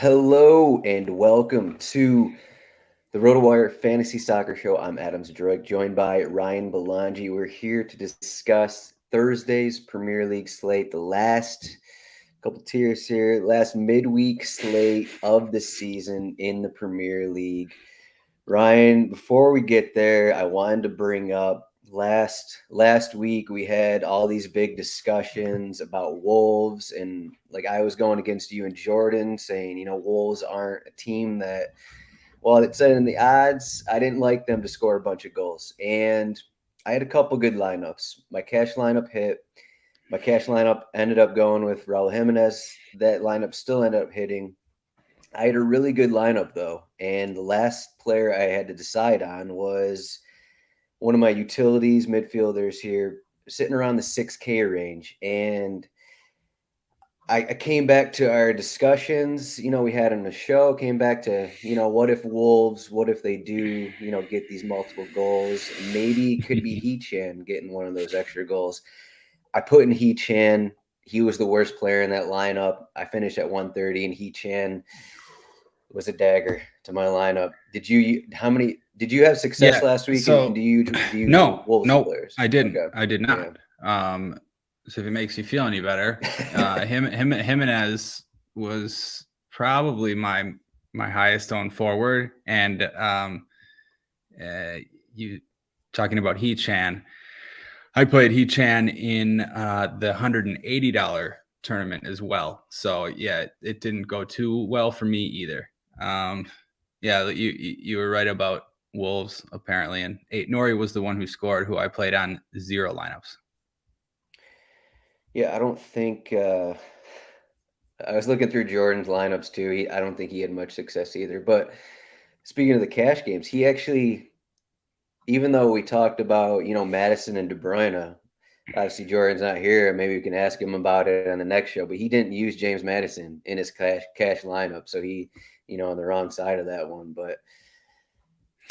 Hello and welcome to the RotoWire Fantasy Soccer Show. I'm Adam Zdroik, joined by Ryan Belongia. We're here to discuss Thursday's Premier League slate, the last couple tiers here, last midweek slate of the season in the Premier League. Ryan, before we get there, I wanted to bring up last week we had all these big discussions about Wolves, and like I was going against you and Jordan saying, Wolves aren't a team that, well, it said in the odds, I didn't like them to score a bunch of goals. And I had a couple good lineups. My cash lineup hit. My cash lineup ended up going with Raul Jimenez. That lineup still ended up hitting. I had a really good lineup though, and the last player I had to decide on was one of my utilities midfielders here, sitting around the 6K range. And I came back to our discussions, we had on the show, came back to, what if Wolves, what if they do, get these multiple goals? Maybe it could be He-Chan getting one of those extra goals. I put in He-Chan. He was the worst player in that lineup. I finished at 130, and He-Chan was a dagger to my lineup. Did you have success last week? So and do you no, Wolves players? I didn't. Okay. I did not. Yeah. So if it makes you feel any better, Jimenez was probably my highest owned forward, and you talking about He-Chan. I played He-Chan in the $180 tournament as well. So yeah, it didn't go too well for me either. You were right about Wolves apparently, and Nori was the one who scored, who I played on 0 lineups. Yeah, I don't think I was looking through Jordan's lineups too. I don't think he had much success either. But speaking of the cash games, he actually, even though we talked about Madison and De Bruyne, obviously Jordan's not here. Maybe we can ask him about it on the next show. But he didn't use James Madison in his cash lineup, so he on the wrong side of that one. But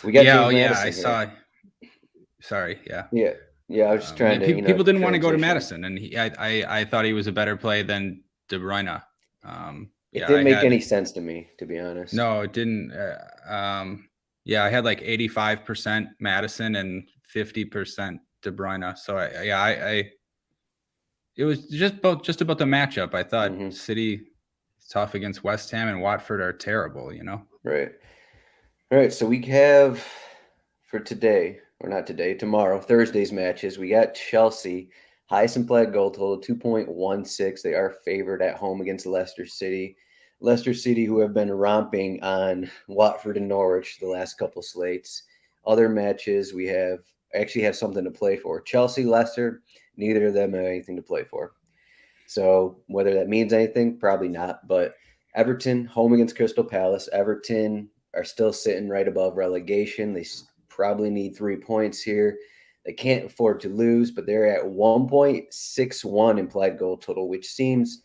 we got James Madison. I saw. Sorry, yeah. Yeah, I was just trying to. People didn't want to go to Madison, and I thought he was a better play than De Bruyne. It didn't make any sense to me, to be honest. No, it didn't. I had like 85% Madison and 50% De Bruyne. So it was just about the matchup. I thought City is tough against West Ham, and Watford are terrible. Right. All right. So we have for today, or not today, tomorrow, Thursday's matches. We got Chelsea, highest implied goal total 2.16. They are favored at home against Leicester City. Leicester City, who have been romping on Watford and Norwich the last couple slates. Other matches we actually have something to play for. Chelsea, Leicester, neither of them have anything to play for. So whether that means anything, probably not. But Everton, home against Crystal Palace. Everton are still sitting right above relegation. They probably need 3 points here. They can't afford to lose, but they're at 1.61 implied goal total, which seems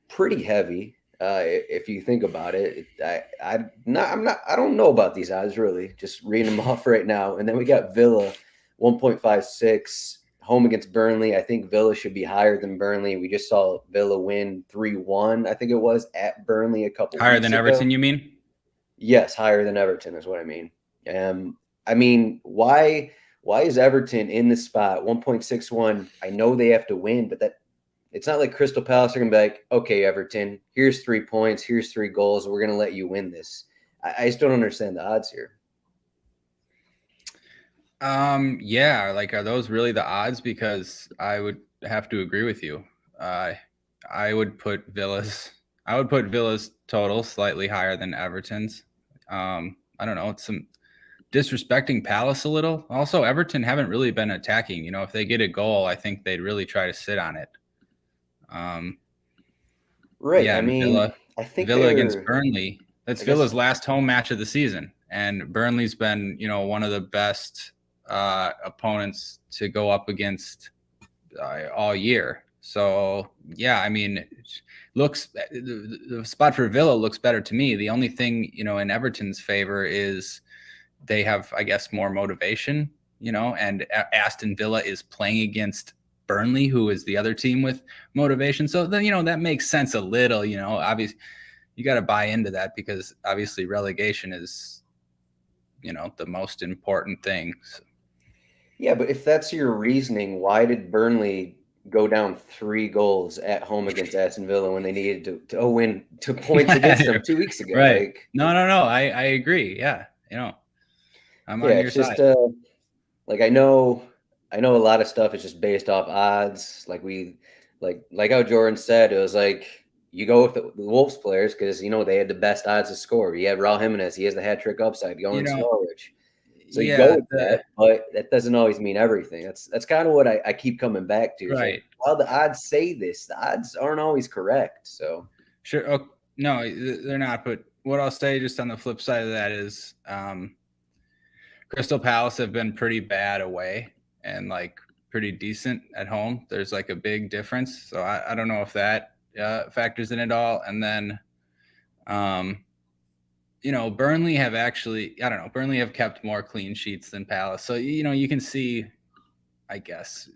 pretty heavy if you think about it. I don't know about these odds really. Just reading them off right now. And then we got Villa, 1.56 home against Burnley. I think Villa should be higher than Burnley. We just saw Villa win 3-1. I think it was at Burnley a couple higher weeks than ago. Everton, you mean? Yes, higher than Everton is what I mean. I mean, why is Everton in this spot 1.61? I know they have to win, but it's not like Crystal Palace are going to be like, okay, Everton, here's 3 points, here's 3 goals, we're going to let you win this. I just don't understand the odds here. Are those really the odds? Because I would have to agree with you. I would put Villa's total slightly higher than Everton's. I don't know. It's some disrespecting Palace a little. Also, Everton haven't really been attacking. If they get a goal, I think they'd really try to sit on it. Right. I mean, Villa, I think Villa against Burnley. That's Villa's last home match of the season, and Burnley's been, one of the best opponents to go up against all year. So I mean, the spot for Villa looks better to me. The only thing, in Everton's favor is they have, I guess, more motivation, and Aston Villa is playing against Burnley, who is the other team with motivation. So then, that makes sense a little, obviously, you got to buy into that, because obviously relegation is, the most important thing. So. Yeah, but if that's your reasoning, why did Burnley go down 3 goals at home against Aston Villa when they needed to win 2 points against them 2 weeks ago? Right. Like, No. I agree. Yeah. I'm yeah, on your it's side. just like I know a lot of stuff is just based off odds. Like how Jordan said, it was like you go with the Wolves players because they had the best odds to score. You had Raul Jimenez, he has the hat trick upside going to Norwich. So you go Yeah. with that, but that doesn't always mean everything. That's kind of what I keep coming back to. It's like, Right. while the odds say this, the odds aren't always correct. So Sure. Oh, no, they're not. But what I'll say just on the flip side of that is Crystal Palace have been pretty bad away and like pretty decent at home. There's like a big difference. So I don't know if that factors in at all. And then, Burnley have actually, I don't know, Burnley have kept more clean sheets than Palace. So, you can see, I guess,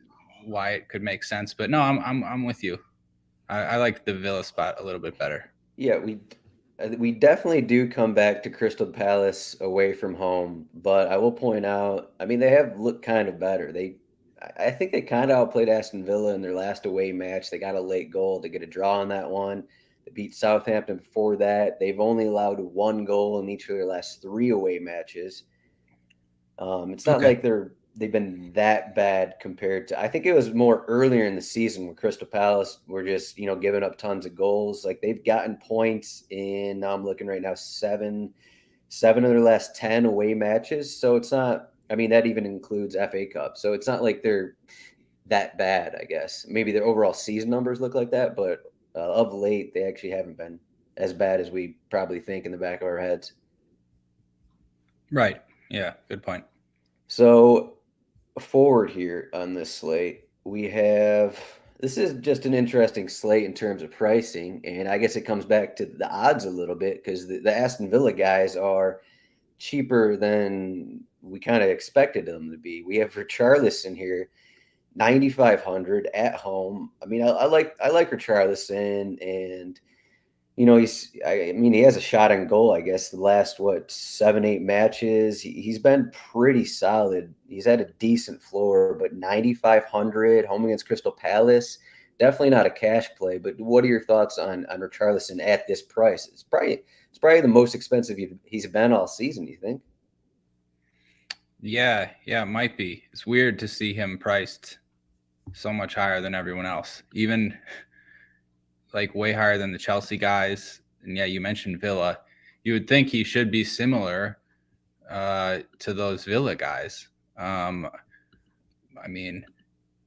why it could make sense. But no, I'm with you. I like the Villa spot a little bit better. yeah, we definitely do come back to Crystal Palace away from home, but I will point out, I mean, they have looked kind of better. I think they kind of outplayed Aston Villa in their last away match. They got a late goal to get a draw on that one. They beat Southampton before that. They've only allowed 1 goal in each of their last 3 away matches. It's not Okay. like they've been that bad compared to. I think it was more earlier in the season when Crystal Palace were just giving up tons of goals. Like they've gotten points in. Now I'm looking right now, seven of their last 10 away matches. So it's not. I mean that even includes FA Cup. So it's not like they're that bad. I guess maybe their overall season numbers look like that, but of late they actually haven't been as bad as we probably think in the back of our heads. Right. Yeah. Good point. So forward here on this slate, we have this is just an interesting slate in terms of pricing, and I guess it comes back to the odds a little bit because the Aston Villa guys are cheaper than we kind of expected them to be. We have Richarlison here, 9,500 at home. I mean, I like Richarlison, and I mean, he has a shot on goal, I guess, the last, 7, 8 matches. He's been pretty solid. He's had a decent floor, but 9,500 home against Crystal Palace, definitely not a cash play. But what are your thoughts on Richarlison at this price? It's probably the most expensive he's been all season, you think? Yeah, it might be. It's weird to see him priced so much higher than everyone else, even like way higher than the Chelsea guys. And yeah, you mentioned Villa. You would think he should be similar to those Villa guys. I mean,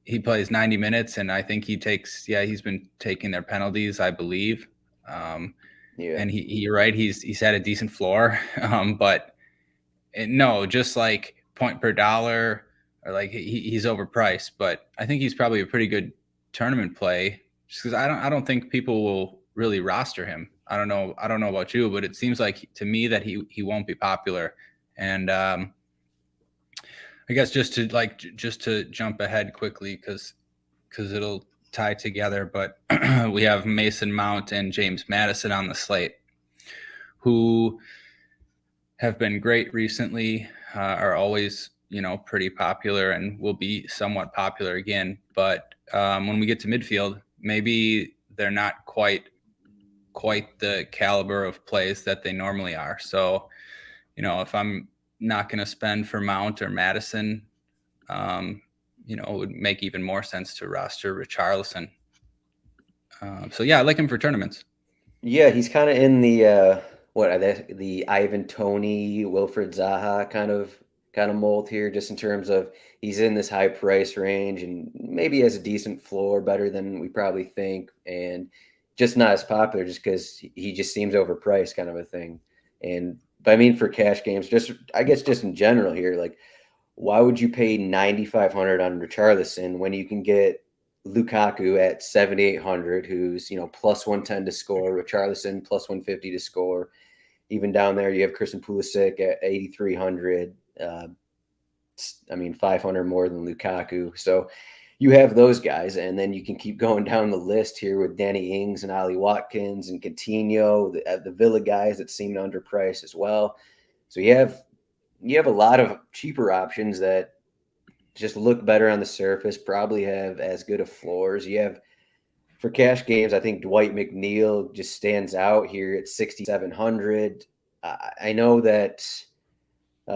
he plays 90 minutes, and I think he's been taking their penalties, I believe. Yeah. And you're right, he's had a decent floor, but no, just like point per dollar, or like he's overpriced. But I think he's probably a pretty good tournament play, just because I don't think people will really roster him. I don't know about you, but it seems like to me that he won't be popular. And I guess just to jump ahead quickly, because it'll tie together. But we have Mason Mount and James Madison on the slate, who have been great recently, are always pretty popular, and will be somewhat popular again. But when we get to midfield, maybe they're not quite the caliber of plays that they normally are. So if I'm not going to spend for Mount or Madison, it would make even more sense to roster Richarlison. So yeah, I like him for tournaments. Yeah, he's kind of in the what are they, the Ivan Tony, Wilfred Zaha kind of mold here, just in terms of he's in this high price range and maybe has a decent floor, better than we probably think, and just not as popular just because he just seems overpriced, kind of a thing. And but I mean, for cash games, just I guess just in general here, like why would you pay 9,500 on Richarlison when you can get Lukaku at 7,800, who's plus 110 to score, Richarlison plus 150 to score. Even down there, you have Christian Pulisic at 8,300. I mean, 500 more than Lukaku. So you have those guys, and then you can keep going down the list here with Danny Ings and Ollie Watkins and Coutinho, the Villa guys that seem underpriced as well. So you have a lot of cheaper options that just look better on the surface, probably have as good of floors. You have for cash games, I think Dwight McNeil just stands out here at 6,700. I know that.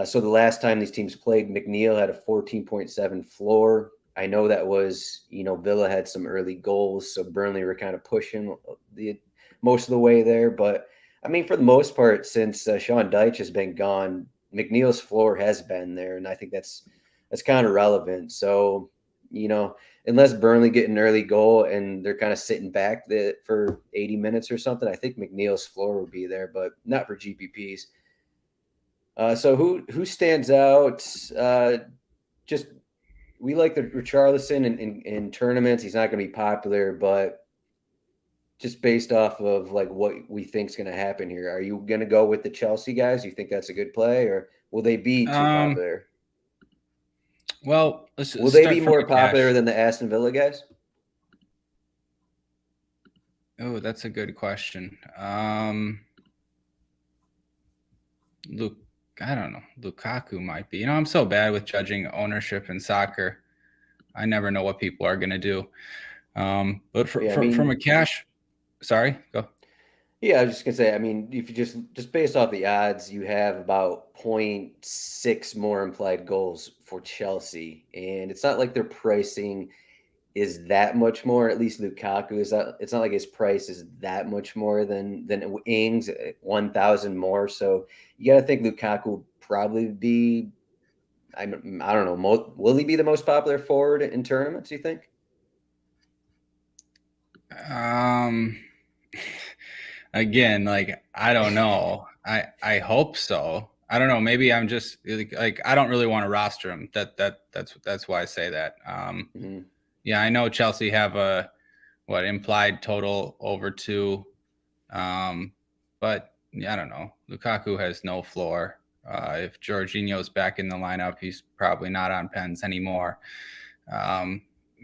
So the last time these teams played, McNeil had a 14.7 floor. I know that was, Villa had some early goals, so Burnley were kind of pushing the most of the way there. But I mean, for the most part, since Sean Dyche has been gone, McNeil's floor has been there, and I think that's kind of relevant. So, unless Burnley get an early goal and they're kind of sitting back for 80 minutes or something, I think McNeil's floor would be there, but not for GPPs. So who stands out? Just we like the Richarlison in tournaments. He's not going to be popular, but just based off of like what we think is going to happen here, are you going to go with the Chelsea guys? You think that's a good play, or will they be too popular? Well, will they be more popular than the Aston Villa guys? Oh, that's a good question. Luke, I don't know. Lukaku might be. I'm so bad with judging ownership in soccer. I never know what people are going to do. But from a cash, sorry, go. Yeah, I was just gonna say. I mean, if you just based off the odds, you have about 0.6 more implied goals for Chelsea, and it's not like their pricing is that much more. At least Lukaku is that. It's not like his price is that much more than Ings, 1,000 more. So you got to think Lukaku will probably be. I don't know. Will he be the most popular forward in tournaments? You think? Again, like I don't know. I hope so. I don't know. Maybe I'm just like I don't really want to roster him. That's why I say that. Yeah, I know Chelsea have a implied total over 2, but yeah, I don't know. Lukaku has no floor. If Jorginho's back in the lineup, he's probably not on pens anymore.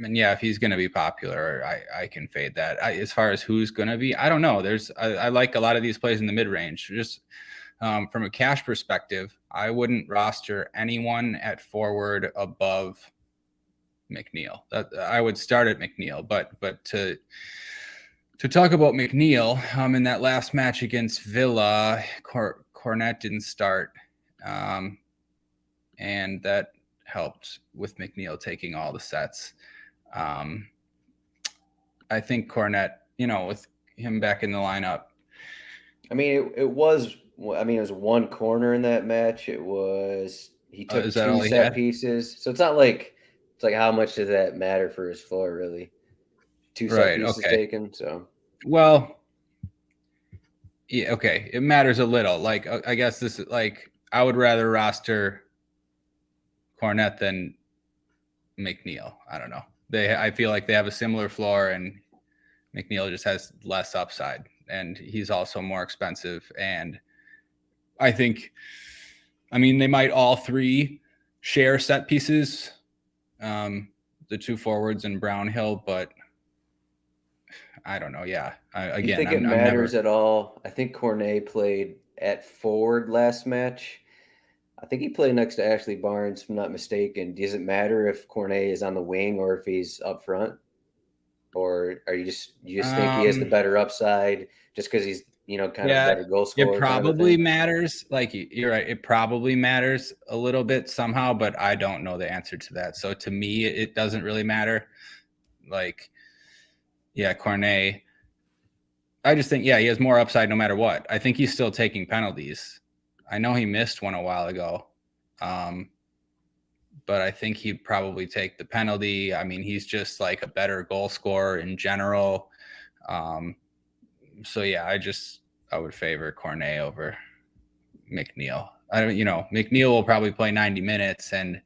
And yeah, if he's going to be popular, I can fade that. As far as who's going to be, I don't know. I like a lot of these plays in the mid range. Just from a cash perspective, I wouldn't roster anyone at forward above McNeil. I would start at McNeil, but to talk about McNeil, in that last match against Villa, Cornet didn't start, and that helped with McNeil taking all the sets. I think Cornet, with him back in the lineup. I mean, it was one corner in that match. He took 2 set pieces. So it's not like how much does that matter for his floor, really? 2 set pieces taken. So well, yeah, okay, it matters a little. Like I guess this is like I would rather roster Cornet than McNeil. I don't know. I feel like they have a similar floor, and McNeil just has less upside, and he's also more expensive. And I think, they might all three share set pieces, the 2 forwards and Brownhill, but I don't know. Yeah, do you think it matters at all? I think Cornet played at forward last match. I think he played next to Ashley Barnes, if I'm not mistaken. Does it matter if Cornet is on the wing or if he's up front? Or are you just think he has the better upside just because he's kind of better goal scorer? It probably matters. Like you're right, it probably matters a little bit somehow, but I don't know the answer to that. So to me, it doesn't really matter. Like, yeah, Cornet. I just think, he has more upside no matter what. I think he's still taking penalties. I know he missed one a while ago, but I think he'd probably take the penalty. I mean, he's just like a better goal scorer in general. So yeah, I would favor Cornet over McNeil. McNeil will probably play 90 minutes and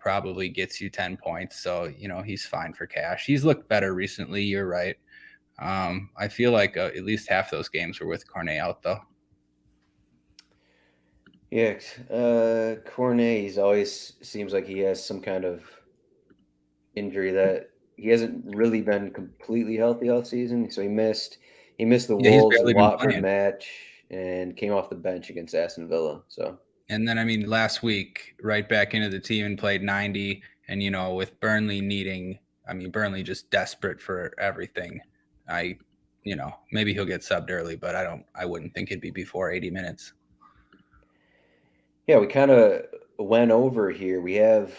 probably gets you 10 points. So, he's fine for cash. He's looked better recently. You're right. I feel like at least half those games were with Cornet out though. Yeah, Cornet, he's always seems like he has some kind of injury that he hasn't really been completely healthy all season. So he missed the Yeah, he's Wolves and barely been Watford playing. match and came off the bench against Aston Villa. So And then, I mean, last week, right back into the team and played 90. And, with Burnley Burnley just desperate for everything. Maybe he'll get subbed early, but I wouldn't think it'd be before 80 minutes. yeah, we kind of went over here. We have,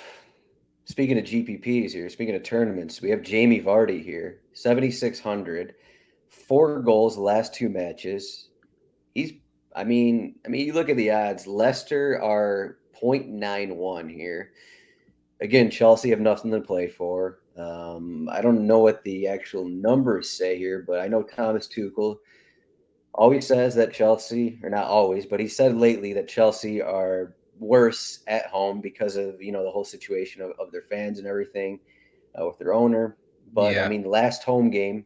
speaking of GPPs here, speaking of tournaments, we have Jamie Vardy here, 7,600, 4 goals the last 2 matches. He's, you look at the odds. Leicester are 0.91 here. Again, Chelsea have nothing to play for. I don't know what the actual numbers say here, but I know Thomas Tuchel always says that Chelsea, or not always, but he said lately that Chelsea are worse at home because of the whole situation of their fans and everything with their owner. But Yeah. last home game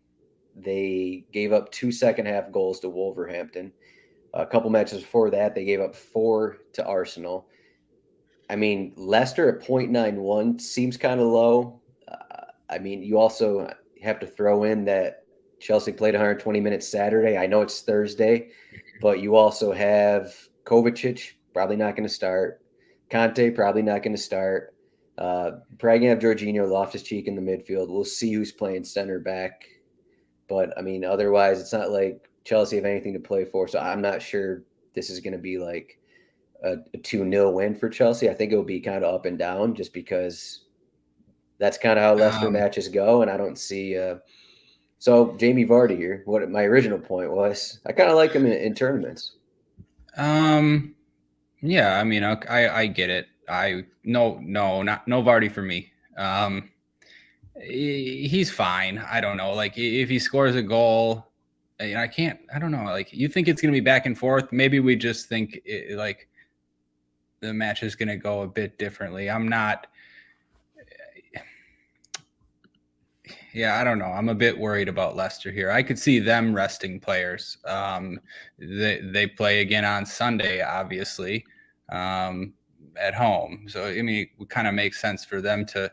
they gave up 2 second half goals to Wolverhampton. A couple matches before that, they gave up 4 to Arsenal. Leicester at 0.91 seems kind of low. You also have to throw in that Chelsea played 120 minutes Saturday. I know it's Thursday, but you also have Kovacic probably not going to start. Conte probably not going to start. Probably going to have Jorginho, Loftus-Cheek in the midfield. We'll see who's playing center back. But, otherwise, it's not like Chelsea have anything to play for. So I'm not sure this is going to be like a 2-0 win for Chelsea. I think it will be kind of up and down just because that's kind of how Leicester Um, matches go. And I don't see. So Jamie Vardy here. What my original point was, I kind of like him in tournaments. yeah, I get it. No Vardy for me. He's fine. I don't know. Like if he scores a goal, I don't know. Like you think it's going to be back and forth. Maybe we just think like the match is going to go a bit differently. I'm not. Yeah, I don't know. I'm a bit worried about Leicester here. I could see them resting players. They play again on Sunday, obviously, at home. So it kind of makes sense for them to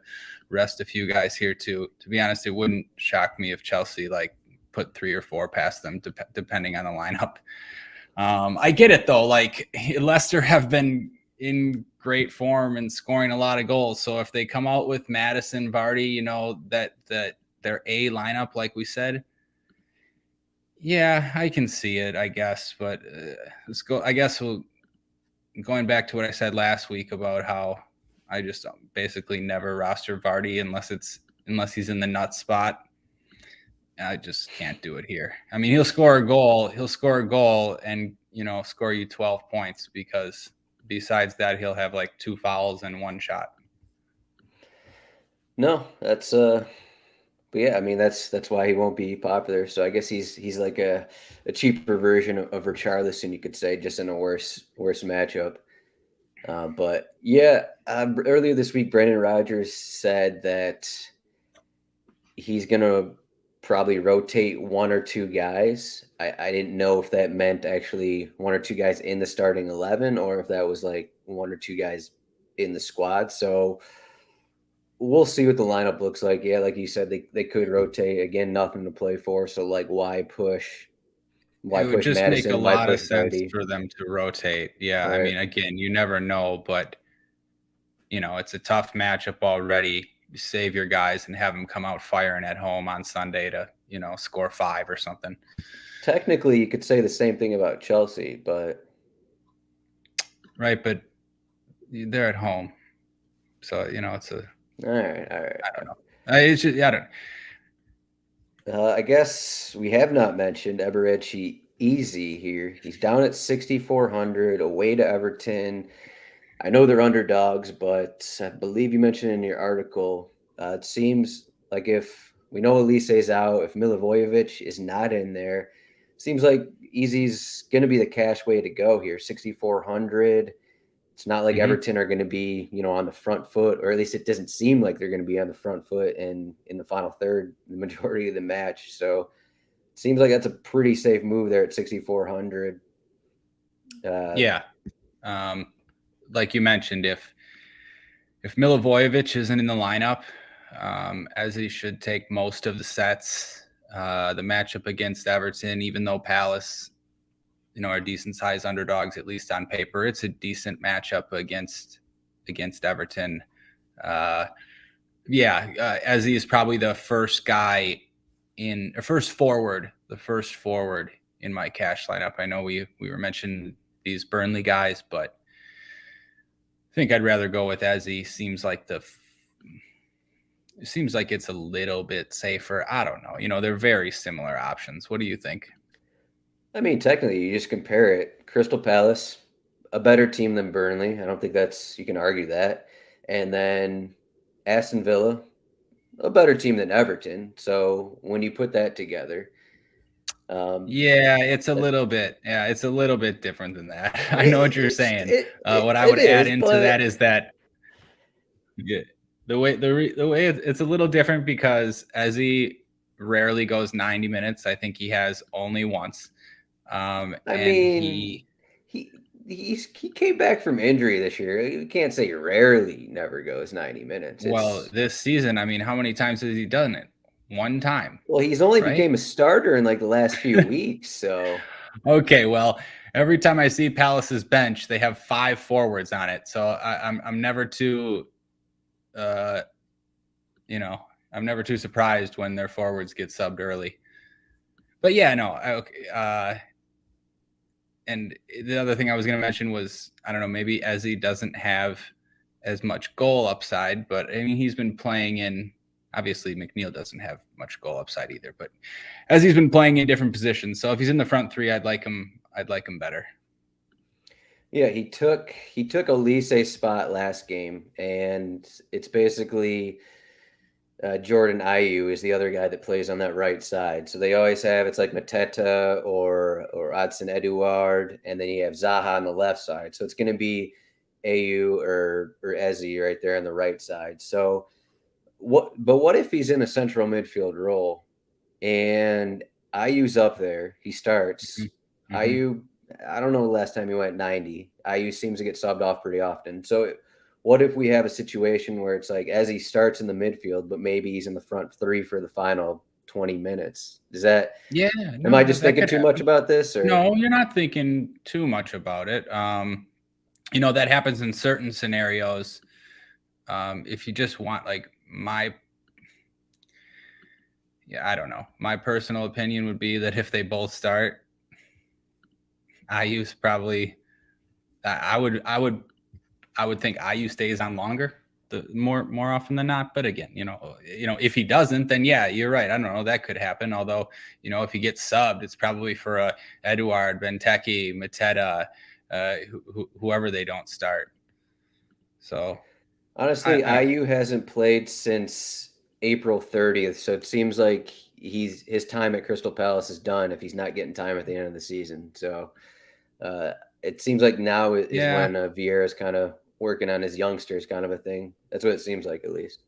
rest a few guys here too. To be honest, it wouldn't shock me if Chelsea put 3 or 4 past them, depending on the lineup. I get it though. Like Leicester have been in great form and scoring a lot of goals. So if they come out with Madison, Vardy, that their A lineup, like we said, yeah, I can see it, I guess. But let's go. I guess going back to what I said last week about how I just basically never roster Vardy unless he's in the nut spot. I just can't do it here. He'll score a goal. He'll score a goal and score you 12 points because besides that, he'll have like 2 fouls and 1 shot. No, that's but yeah, that's why he won't be popular. So I guess he's like a cheaper version of Richarlison, you could say, just in a worse matchup. But yeah, earlier this week, Brendan Rodgers said that he's gonna probably rotate 1 or 2 guys. I didn't know if that meant actually 1 or 2 guys in the starting 11 or if that was like 1 or 2 guys in the squad. So we'll see what the lineup looks like. Yeah, like you said, they could rotate again. Nothing to play for. So like, why push? Why It would push just make a Madison? Why lot of push sense Vardy? for them to rotate. Yeah, Right. again, you never know, but it's a tough matchup already. You save your guys and have them come out firing at home on Sunday to, score 5 or something. Technically, you could say the same thing about Chelsea, but right, but they're at home, so it's a. All right. I don't know. It's just I don't. I guess we have not mentioned Eberechi Easy here. He's down at 6,400 away to Everton. I know they're underdogs, but I believe you mentioned in your article, it seems like if we know Elise's out, if Milivojevic is not in there, seems like Easy's going to be the cash way to go here. 6,400. It's not like Mm-hmm. Everton are going to be, on the front foot, or at least it doesn't seem like they're going to be on the front foot in the final third, the majority of the match. So it seems like that's a pretty safe move there at 6,400. Yeah, like you mentioned, if Milivojevic isn't in the lineup, as he should take most of the sets. The matchup against Everton, even though Palace, are decent sized underdogs, at least on paper, it's a decent matchup against Everton. Ezzy is probably the first forward in my cash lineup. I know we were mentioning these Burnley guys, but I think I'd rather go with Ezzy. Seems like it's a little bit safer. I don't know. They're very similar options. What do you think? I mean, technically, you just compare it. Crystal Palace, a better team than Burnley. I don't think you can argue that. And then Aston Villa, a better team than Everton. So when you put that together, it's a little bit different than that. I know what you're saying. What I would add into that is that the way it's a little different because Ezzy rarely goes 90 minutes. I think he has only once. He came back from injury this year. You can't say rarely never goes 90 minutes. This season, how many times has he done it? One time. Well, he's only became a starter in like the last few weeks. So okay, well, every time I see Palace's bench, they have 5 forwards on it. So I'm never too, I'm never too surprised when their forwards get subbed early. But yeah, no, okay. And the other thing I was going to mention was, I don't know, maybe Ezzy doesn't have as much goal upside, but he's been playing in. Obviously, McNeil doesn't have much goal upside either, but as he's been playing in different positions, so if he's in the front three, I'd like him better. Yeah, he took Olise's spot last game, and it's basically Jordan Ayew is the other guy that plays on that right side. So they always have it's like Mateta or Adson Eduard, and then you have Zaha on the left side. So it's going to be Ayew or Ezzy right there on the right side. So what if he's in a central midfield role and Ayew's up there? He starts. Mm-hmm. Ayew, I don't know the last time he went 90. Ayew seems to get subbed off pretty often. So what if we have a situation where it's like as he starts in the midfield, but maybe he's in the front three for the final 20 minutes? Is that? Yeah. Am I just thinking too much about this? Or no, you're not thinking too much about it. That happens in certain scenarios. If you just want I don't know. My personal opinion would be that if they both start, Ayew's probably. I would think Ayew stays on longer, more often than not. But again, if he doesn't, then yeah, you're right. I don't know, that could happen. Although, if he gets subbed, it's probably for a Eduard, Benteke, Mateta, whoever they don't start. So honestly, Ayew hasn't played since April 30th, so it seems like his time at Crystal Palace is done if he's not getting time at the end of the season. So it seems like now is when Vieira's kind of working on his youngsters, kind of a thing. That's what it seems like, at least.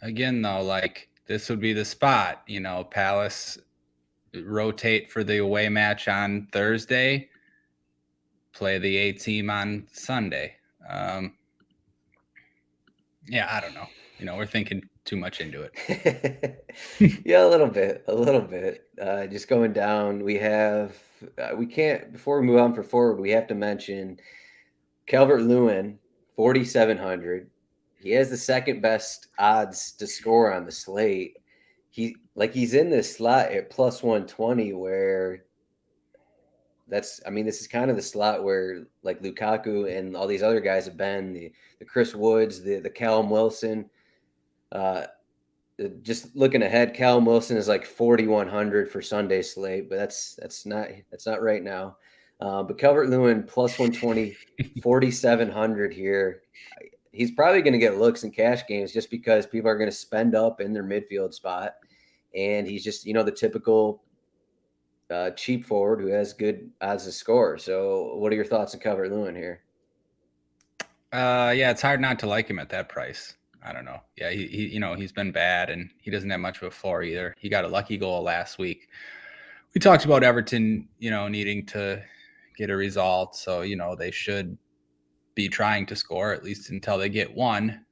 Again, though, this would be the spot. Palace rotate for the away match on Thursday, play the A team on Sunday. I don't know. We're thinking too much into it. Yeah, a little bit. Just going down, we can't, before we move on for forward, we have to mention Calvert-Lewin, 4,700. He has the second best odds to score on the slate. He's in this slot at plus 120 where this is kind of the slot where like Lukaku and all these other guys have been, the Chris Woods, the Callum Wilson. Just looking ahead, Callum Wilson is like 4,100 for Sunday slate, but that's not right now. But Calvert-Lewin plus 120, 4,700 here. He's probably going to get looks in cash games just because people are going to spend up in their midfield spot, and he's just the typical cheap forward who has good odds to score. So, what are your thoughts on Calvert-Lewin here? It's hard not to like him at that price. I don't know. Yeah, he's been bad, and he doesn't have much of a floor either. He got a lucky goal last week. We talked about Everton, needing to get a result, so they should be trying to score at least until they get one.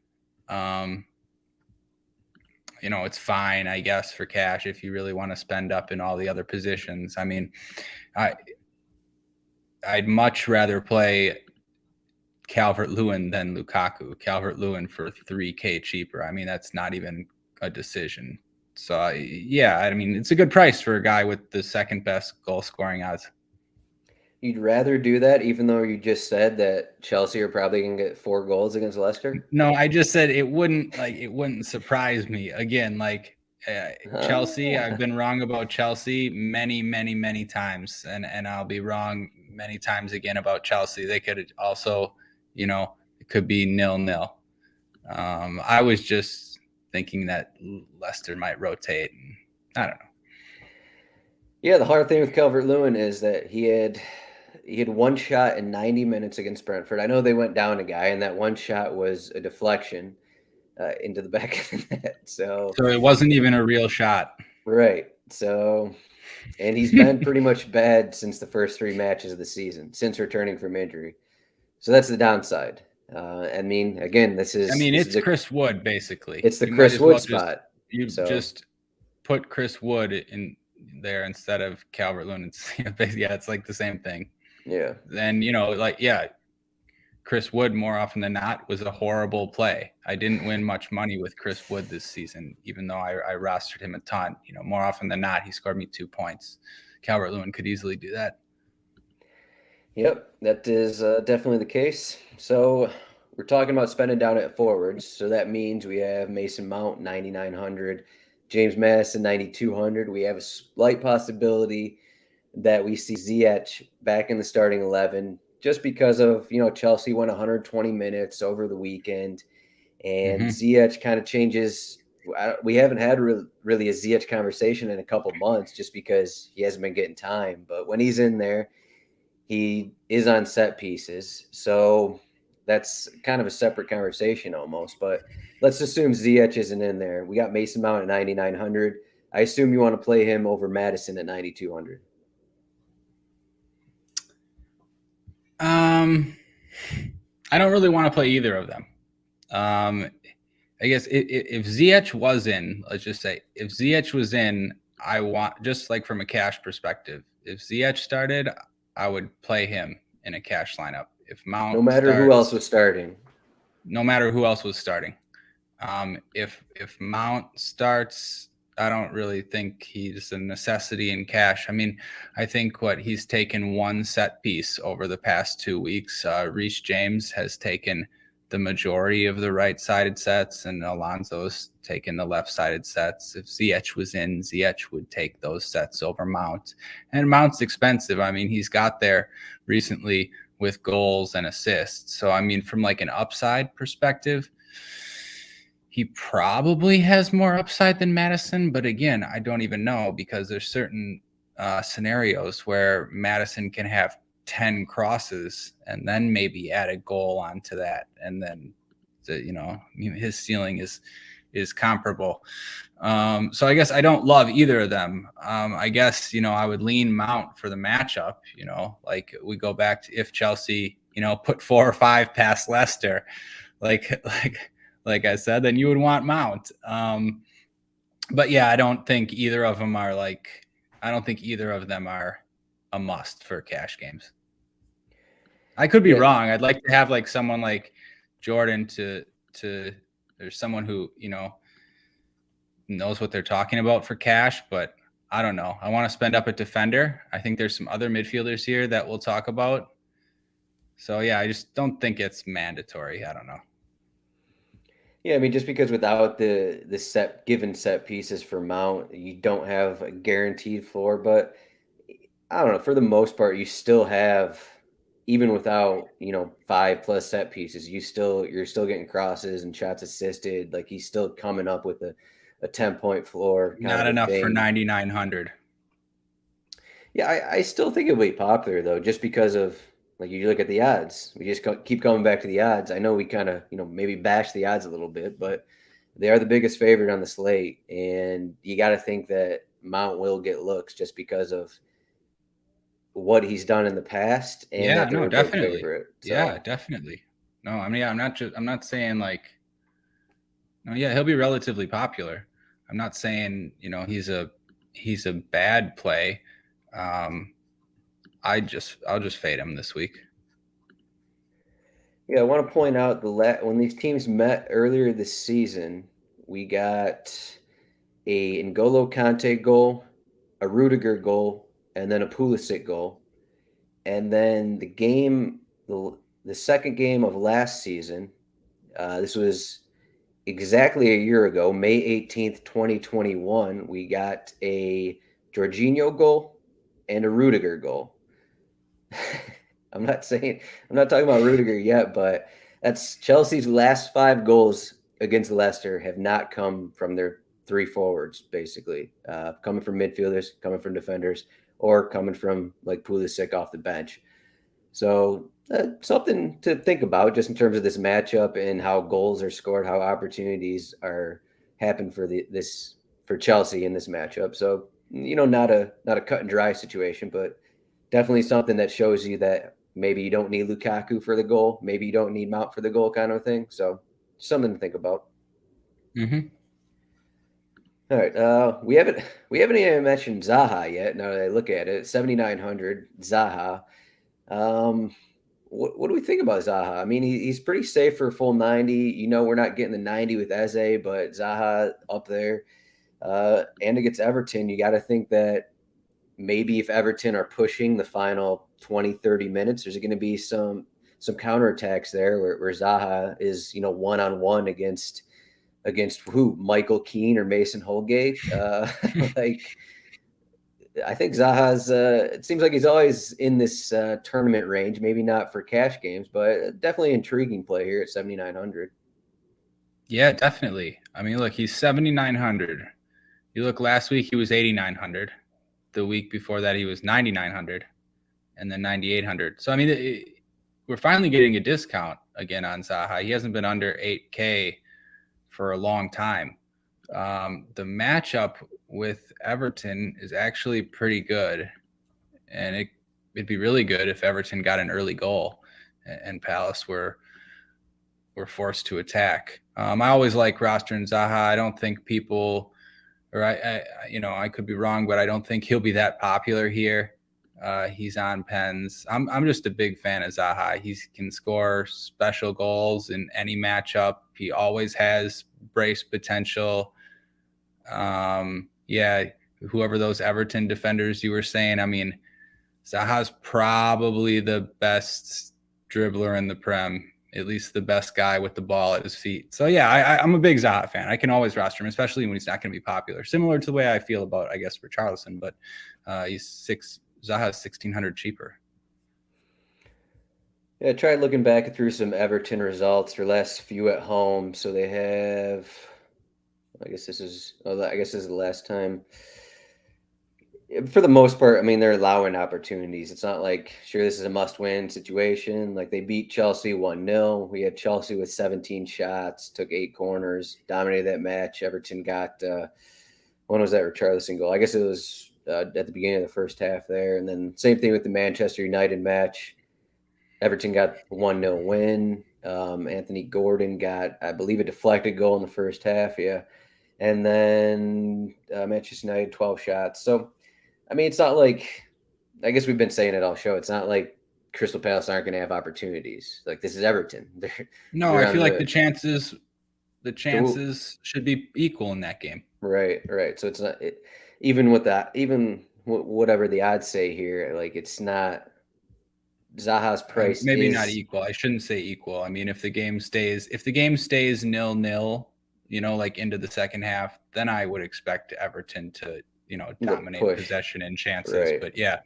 it's fine, I guess, for cash if you really want to spend up in all the other positions. I mean, I'd much rather play Calvert-Lewin than Lukaku. Calvert-Lewin for $3K cheaper. I mean, that's not even a decision. So yeah, I mean, it's a good price for a guy with the second best goal scoring odds. You'd rather do that, even though you just said that Chelsea are probably going to get 4 goals against Leicester? No, I just said it wouldn't surprise me. Again, Chelsea, I've been wrong about Chelsea many, many, many times, and I'll be wrong many times again about Chelsea. They could also, it could be 0-0. I was just thinking that Leicester might rotate. And I don't know. Yeah, the hard thing with Calvert-Lewin is that he had one shot in 90 minutes against Brentford. I know they went down a guy, and that one shot was a deflection into the back of the net. So it wasn't even a real shot. Right. So, and he's been pretty much bad since the first 3 matches of the season, since returning from injury. So that's the downside. I mean, again, it's Chris Wood, basically. It's the Chris Wood spot. Just put Chris Wood in there instead of Calvert-Lewin. It's like the same thing. Yeah. And, Chris Wood, more often than not, was a horrible play. I didn't win much money with Chris Wood this season, even though I rostered him a ton. More often than not, he scored me 2 points. Calvert-Lewin could easily do that. Yep, that is definitely the case. So we're talking about spending down at forwards. So that means we have Mason Mount, 9,900, James Madison, 9,200. We have a slight possibility that we see Ziyech back in the starting 11 just because of, Chelsea went 120 minutes over the weekend, and Ziyech kind of changes. We haven't had really a Ziyech conversation in a couple months just because he hasn't been getting time. But when he's in there, he is on set pieces. So that's kind of a separate conversation almost. But let's assume Ziyech isn't in there. We got Mason Mount at 9,900. I assume you want to play him over Madison at 9,200. I don't really want to play either of them. I guess if Ziyech was in, let's just say, if Ziyech was in, I want, just like from a cash perspective, if Ziyech started, I would play him in a cash lineup. If Mount no matter who else was starting. If Mount starts, I don't really think he's a necessity in cash. I mean, I think he's taken one set piece over the past 2 weeks. Reece James has taken the majority of the right-sided sets, and Alonso's taken the left-sided sets. If Ziyech was in, Ziyech would take those sets over Mount. And Mount's expensive. I mean, he's got there recently with goals and assists. So, I mean, from like an upside perspective, he probably has more upside than Madison. But again, I don't even know, because there's certain scenarios where Madison can have 10 crosses and then maybe add a goal onto that, and then his ceiling is comparable. So I guess I don't love either of them. I guess I would lean Mount for the matchup. Like we go back to if Chelsea put 4 or 5 past Leicester, like I said, then you would want Mount. But yeah, I don't think either of them are a must for cash games. I could be wrong. I'd like to have like someone like Jordan or someone who, knows what they're talking about for cash, but I don't know. I want to spend up a defender. I think there's some other midfielders here that we'll talk about. So yeah, I just don't think it's mandatory. I don't know. Yeah, I mean, just because without the given set pieces for Mount, you don't have a guaranteed floor. But I don't know. For the most part, you still have, even without 5+ set pieces, you're still getting crosses and shots assisted. Like he's still coming up with a 10-point floor. Not enough for 9,900. Yeah, I still think it'll be popular though, just because of, like, you look at the odds. We just keep coming back to the odds. I know we kind of maybe bash the odds a little bit, but they are the biggest favorite on the slate, and you got to think that Mount will get looks just because of what he's done in the past. And yeah, no, definitely. Favorite, so. Yeah, definitely. No, I mean, I'm not saying like, no, yeah, he'll be relatively popular. I'm not saying, he's a bad play. I'll just fade him this week. Yeah, I want to point out when these teams met earlier this season, we got a N'Golo Kante goal, a Rudiger goal, and then a Pulisic goal. And then the second game of last season, this was exactly a year ago, May 18th, 2021, we got a Jorginho goal and a Rudiger goal. I'm not saying I'm not talking about Rudiger yet, but that's Chelsea's last 5 goals against Leicester have not come from their three forwards, basically, coming from midfielders, coming from defenders, or coming from like Pulisic off the bench. So something to think about just in terms of this matchup and how goals are scored, how opportunities are happen for this for Chelsea in this matchup. So not a cut and dry situation, but definitely something that shows you that maybe you don't need Lukaku for the goal, maybe you don't need Mount for the goal, kind of thing. So something to think about. Mm-hmm. All right, we haven't even mentioned Zaha yet. Now that I look at it, 7,900 Zaha. Um, what do we think about Zaha? I mean, he's pretty safe for a full 90. We're not getting the 90 with Eze, but Zaha up there. And against Everton, you got to think that maybe if Everton are pushing the final 20, 30 minutes, there's going to be some counterattacks there where Zaha is, one-on-one against who? Michael Keane or Mason Holgate. Like I think Zaha's. It seems like he's always in this tournament range. Maybe not for cash games, but definitely intriguing play here at 7,900. Yeah, definitely. I mean, look, he's 7,900. You look last week, he was 8,900. The week before that, he was 9,900, and then 9,800. So I mean, we're finally getting a discount again on Zaha. He hasn't been under 8K for a long time. The matchup with Everton is actually pretty good, and it'd be really good if Everton got an early goal and Palace were forced to attack. I always like rostering Zaha. I don't think people, or I could be wrong, but I don't think he'll be that popular here. He's on pens. I'm just a big fan of Zaha. He can score special goals in any matchup. He always has brace potential. Yeah, whoever those Everton defenders you were saying, I mean, Zaha's probably the best dribbler in the Prem, at least the best guy with the ball at his feet. So yeah, I'm a big Zaha fan. I can always roster him, especially when he's not going to be popular. Similar to the way I feel about, I guess, Richarlison, but Zaha's 1,600 cheaper. Yeah, I tried looking back through some Everton results. Their last few at home, so they have. I guess this is the last time. For the most part, I mean, they're allowing opportunities. It's not like, sure, this is a must-win situation. Like they beat Chelsea 1-0. We had Chelsea with 17 shots, took 8 corners, dominated that match. Everton got when was that Richarlison goal? I guess it was at the beginning of the first half there. And then same thing with the Manchester United match. Everton got 1-0 win. Anthony Gordon got, I believe, a deflected goal in the first half. Yeah. And then Manchester United 12 shots. So, I mean, it's not like, I guess we've been saying it all show. It's not like Crystal Palace aren't going to have opportunities. Like this is Everton. No, I feel like the chances should be equal in that game. Right. So it's not even with that, even whatever the odds say here, like it's not. Zaha's price maybe is not equal. I shouldn't say equal. I mean, if the game stays 0-0, like into the second half, then I would expect Everton to, dominate possession and chances. Right. But yeah.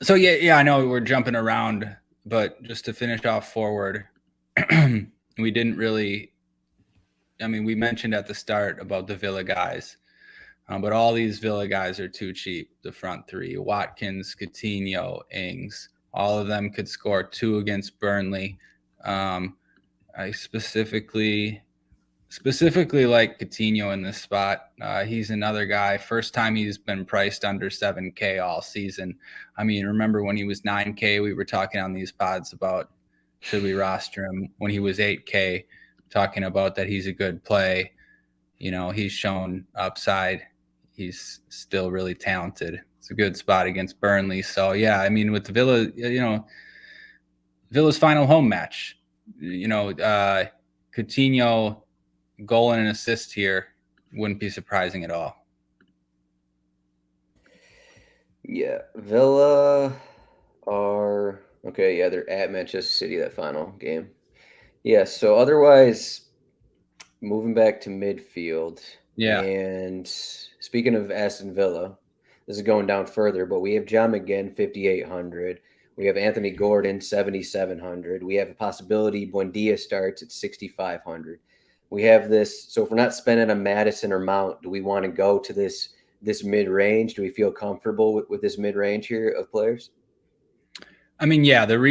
So yeah, I know we're jumping around, but just to finish off forward, we didn't really. I mean, we mentioned at the start about the Villa guys. But all these Villa guys are too cheap. The front three, Watkins, Coutinho, Ings, all of them could score 2 against Burnley. I specifically like Coutinho in this spot. He's another guy. First time he's been priced under 7K all season. I mean, remember when he was 9K, we were talking on these pods about should we roster him when he was 8K. talking about that he's a good play. He's shown upside. He's still really talented. It's a good spot against Burnley. So yeah, I mean, with the Villa, Villa's final home match, Coutinho goal and an assist here wouldn't be surprising at all. Yeah, Villa are okay. Yeah, they're at Manchester City that final game. Yeah, so otherwise, moving back to midfield. Yeah. And speaking of Aston Villa, this is going down further, but we have John McGinn 5,800. We have Anthony Gordon 7,700. We have a possibility Buendia starts at 6,500. We have this. So if we're not spending a Madison or Mount, do we want to go to this mid range? Do we feel comfortable with this mid range here of players? I mean, yeah, the only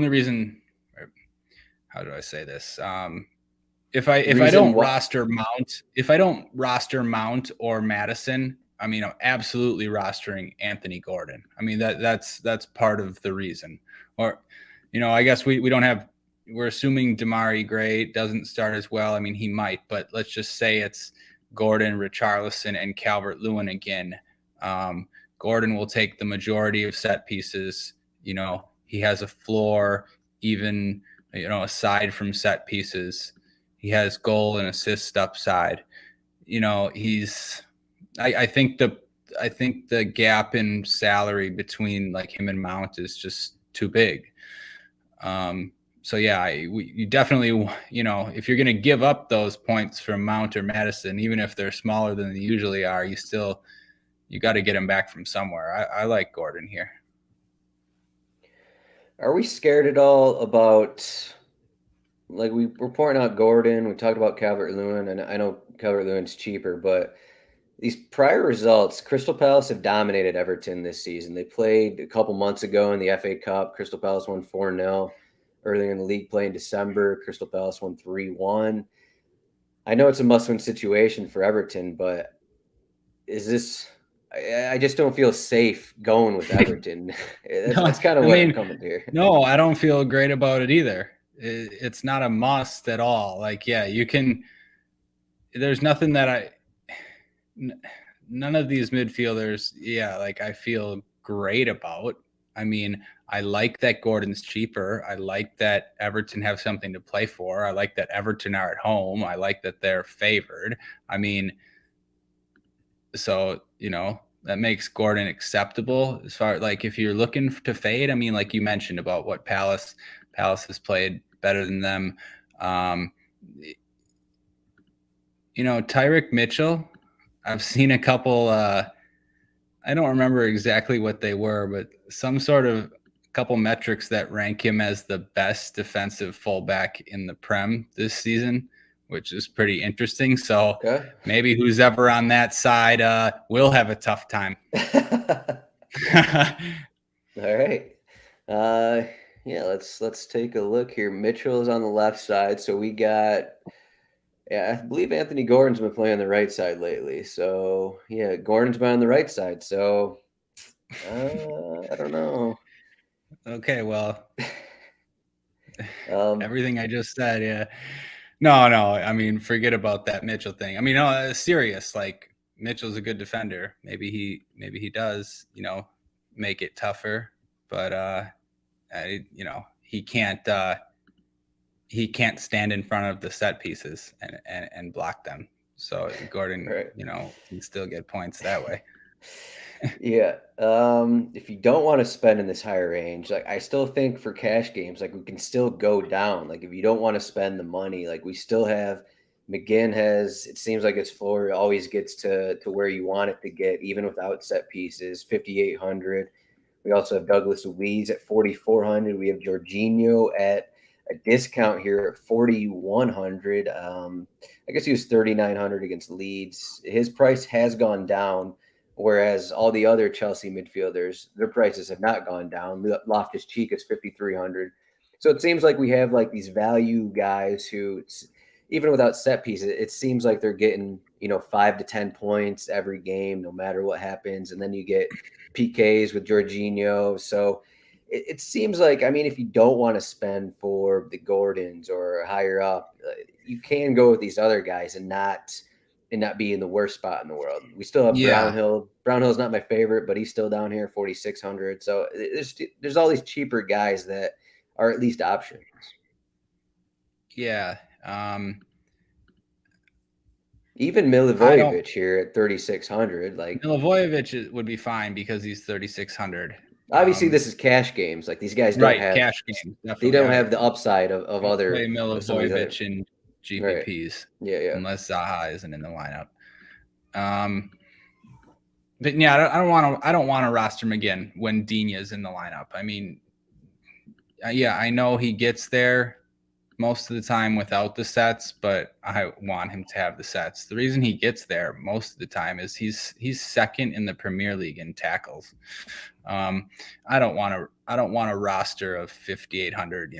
reason, how do I say this? If I don't roster Mount or Madison, I mean, I'm absolutely rostering Anthony Gordon. I mean, that's part of the reason. Or, I guess we don't have. We're assuming Damari Gray doesn't start as well. I mean, he might, but let's just say it's Gordon, Richarlison, and Calvert-Lewin again. Gordon will take the majority of set pieces. He has a floor, even, aside from set pieces. He has goal and assist upside. I think the gap in salary between like him and Mount is just too big. So yeah, you definitely, if you're going to give up those points from Mount or Madison, even if they're smaller than they usually are, you got to get him back from somewhere. I like Gordon here. Are we scared at all about, like, we're pointing out Gordon, we talked about Calvert-Lewin, and I know Calvert-Lewin's cheaper, but these prior results, Crystal Palace have dominated Everton this season. They played a couple months ago in the FA Cup. Crystal Palace won 4-0. Earlier in the league play in December, Crystal Palace won 3-1. I know it's a must-win situation for Everton, but is this... I just don't feel safe going with Everton. That's kind of what I'm coming to here. No, I don't feel great about it either. It's not a must at all. Like, yeah, you can. There's nothing that none of these midfielders, yeah, like I feel great about. I mean, I like that Gordon's cheaper. I like that Everton have something to play for. I like that Everton are at home. I like that they're favored. I mean, so, that makes Gordon acceptable as far like if you're looking to fade. I mean, like you mentioned about what Palace has played better than them. Tyrick Mitchell, I've seen a couple, I don't remember exactly what they were, but some sort of couple metrics that rank him as the best defensive fullback in the Prem this season, which is pretty interesting. So maybe who's ever on that side will have a tough time. All right. Yeah, let's take a look here. Mitchell is on the left side. So we got, I believe Anthony Gordon's been playing on the right side lately. So yeah, Gordon's been on the right side. So I don't know. Okay, well, everything I just said, yeah. No. I mean, forget about that Mitchell thing. I mean, no, serious. Like Mitchell's a good defender. Maybe he does, make it tougher. But he can't stand in front of the set pieces and block them. So Gordon, can still get points that way. Yeah. If you don't want to spend in this higher range, like I still think for cash games, like we can still go down. Like if you don't want to spend the money, like we still have McGinn has, it seems like its floor always gets to where you want it to get, even without set pieces, 5,800. We also have Douglas Luiz at 4,400. We have Jorginho at a discount here at 4,100. I guess he was 3,900 against Leeds. His price has gone down, whereas all the other Chelsea midfielders, their prices have not gone down. Loftus-Cheek is 5,300. So it seems like we have like these value guys who, even without set pieces, it seems like they're getting 5 to 10 points every game, no matter what happens. And then you get PKs with Jorginho. So it seems like, I mean, if you don't want to spend for the Gordons or higher up, you can go with these other guys and not be in the worst spot in the world. We still have Yeah. Brownhill. Brownhill's not my favorite, but he's still down here 4,600. So there's all these cheaper guys that are at least options. Yeah. Even Milivojevic here at 3,600. Like, Milivojevic would be fine because he's 3,600. obviously, this is cash games. Like, these guys don't Right, have cash game, they definitely. don't have the upside of Play other of some of these other. Milivojevic in Right. GPPs, Yeah. unless Zaha isn't in the lineup. But yeah, I don't want to roster him again when Dina's in the lineup. I mean, yeah, I know he gets there most of the time without the sets, but I want him to have the sets. The reason he gets there most of the time is he's second in the Premier League in tackles. I don't want a roster of 5,800,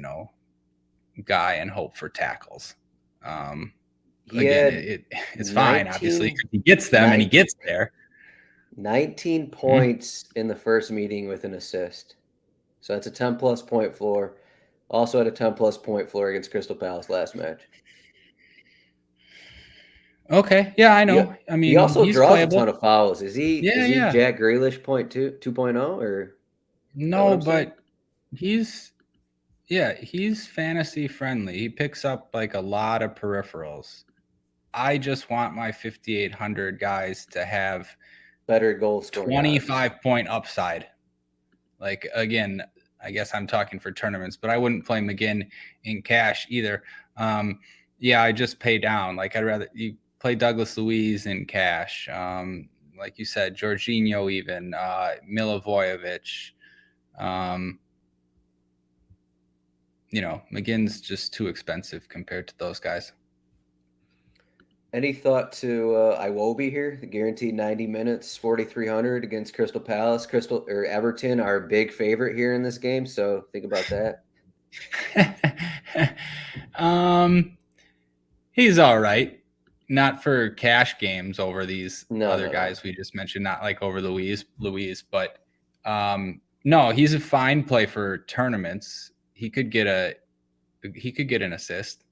guy and hope for tackles. Again, it's fine, obviously, because he gets them and he gets there. 19 points in the first meeting with an assist. So that's a 10-plus point floor. Also had a 10-plus point floor against Crystal Palace last match. Okay, yeah, I know. I mean, he also he's draws playable. a ton of fouls. Is he Jack Grealish 2.0 or no? But he's fantasy friendly. He picks up like a lot of peripherals. I just want my 5,800 guys to have better goal scoring, 25-point upside. Like, again, I guess I'm talking for tournaments, but I wouldn't play McGinn in cash either. I just pay down. Like, I'd rather you play Douglas Luiz in cash. Like you said, Jorginho, even Milivojevic. McGinn's just too expensive compared to those guys. Any thought to Iwobi here? The guaranteed 90 minutes, 4,300 against Crystal Palace. Everton are a big favorite here in this game, so think about that. He's all right. Not for cash games over these guys we just mentioned, not like over Luiz, but no, he's a fine play for tournaments. He could get an assist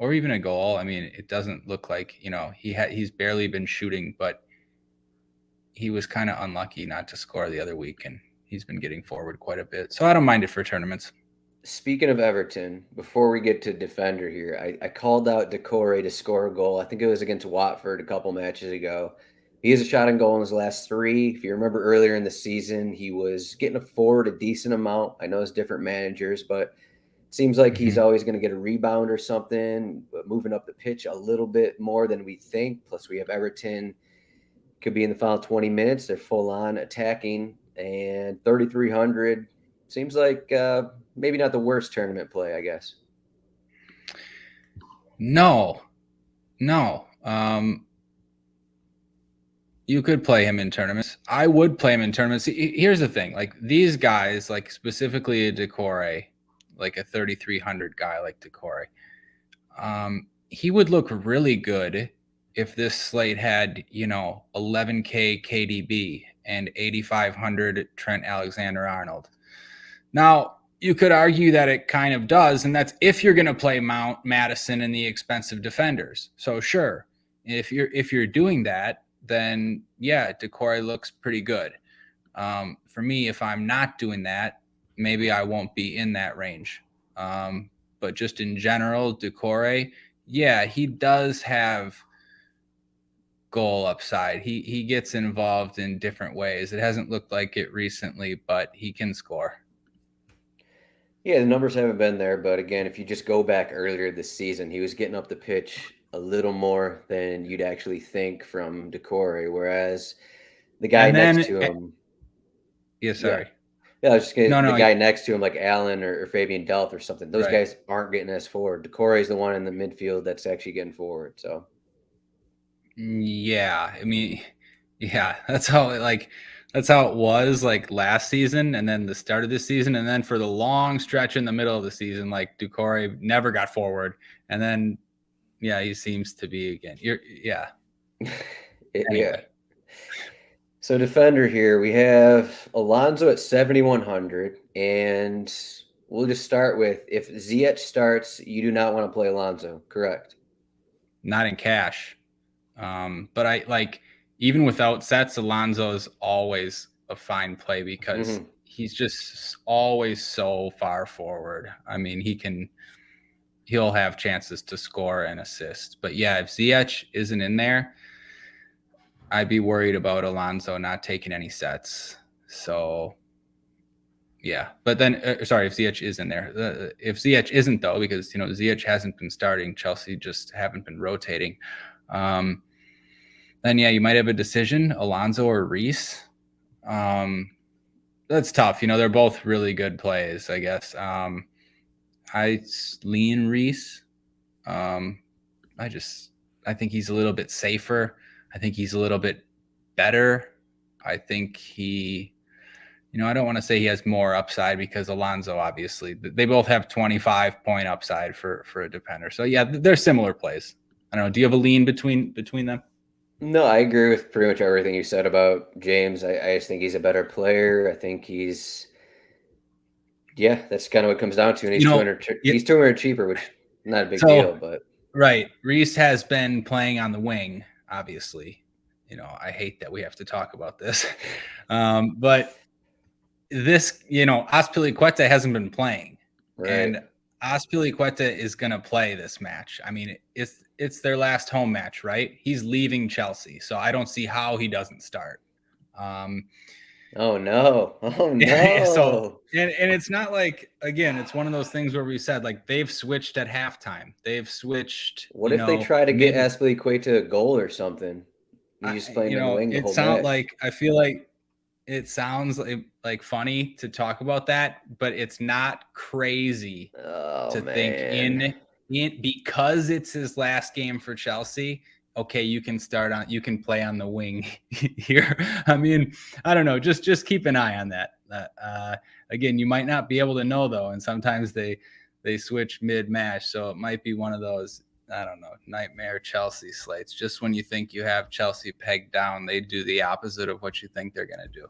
or even a goal. I mean, it doesn't look like, he's barely been shooting, but he was kind of unlucky not to score the other week, and he's been getting forward quite a bit. So I don't mind it for tournaments. Speaking of Everton, before we get to defender here, I called out Decore to score a goal. I think it was against Watford a couple matches ago. He has a shot on goal in his last 3. If you remember earlier in the season, he was getting forward a decent amount. I know it's different managers, but it seems like he's always going to get a rebound or something, but moving up the pitch a little bit more than we think. Plus, we have Everton could be in the final 20 minutes. They're full on attacking, and 3,300 seems like maybe not the worst tournament play, I guess. No. You could play him in tournaments. I would play him in tournaments. Here's the thing. Like, these guys, like specifically a Decore, like a 3,300 guy like Decore, he would look really good if this slate had, 11K KDB and 8,500 Trent Alexander-Arnold. Now, you could argue that it kind of does, and that's if you're going to play Mount, Madison, and the expensive defenders. So sure, if you're doing that, then yeah, Decore looks pretty good. For me, if I'm not doing that, maybe I won't be in that range. But just in general, Decore, yeah, he does have goal upside. He gets involved in different ways. It hasn't looked like it recently, but he can score. Yeah, the numbers haven't been there, but again, if you just go back earlier this season, he was getting up the pitch a little more than you'd actually think from Decore, whereas the guy next to him. Yeah, sorry. Yeah, I was just kidding. The guy next to him, like Allen or Fabian Delph or something, those guys aren't getting as forward. Decore is the one in the midfield that's actually getting forward. So, yeah, I mean, yeah, that's how it was like last season, and then the start of this season, and then for the long stretch in the middle of the season, like Decore never got forward, and then yeah, he seems to be again. Yeah. So defender here, we have Alonso at 7,100, and we'll just start with if Ziyech starts, you do not want to play Alonso, correct? Not in cash. But I like even without sets, Alonso is always a fine play because he's just always so far forward. I mean, he'll have chances to score and assist. But yeah, if Ziyech isn't in there, I'd be worried about Alonso not taking any sets. So yeah, but then sorry, if Ziyech is in there, if Ziyech isn't though, because Ziyech hasn't been starting, Chelsea just haven't been rotating. Then yeah, you might have a decision, Alonso or Reece. That's tough. They're both really good plays, I guess. I lean Reece. I think he's a little bit safer. I think he's a little bit better. I think I don't want to say he has more upside because Alonso, obviously, they both have 25-point upside for a defender. So yeah, they're similar plays. I don't know. Do you have a lean between them? No, I agree with pretty much everything you said about James. I just think he's a better player. I think that's kind of what it comes down to. And he's 200. He's 200 cheaper, which not a big deal, but right. Reece has been playing on the wing, obviously. I hate that we have to talk about this, but this, Azpilicueta hasn't been playing, right. And Azpilicueta is going to play this match. I mean, it's their last home match, right? He's leaving Chelsea, so I don't see how he doesn't start. Oh no! So and it's not like, again, it's one of those things where we said like they've switched at halftime. They've switched. What if they try to get Azpilicueta a goal or something? You just playing on the wing the whole match. I feel like it sounds like funny to talk about that, but it's not crazy think in because it's his last game for Chelsea. Okay, you can play on the wing here. I mean, I don't know. Just keep an eye on that. Again, you might not be able to know though, and sometimes they switch mid-match, so it might be one of those, I don't know, nightmare Chelsea slates. Just when you think you have Chelsea pegged down, they do the opposite of what you think they're going to do.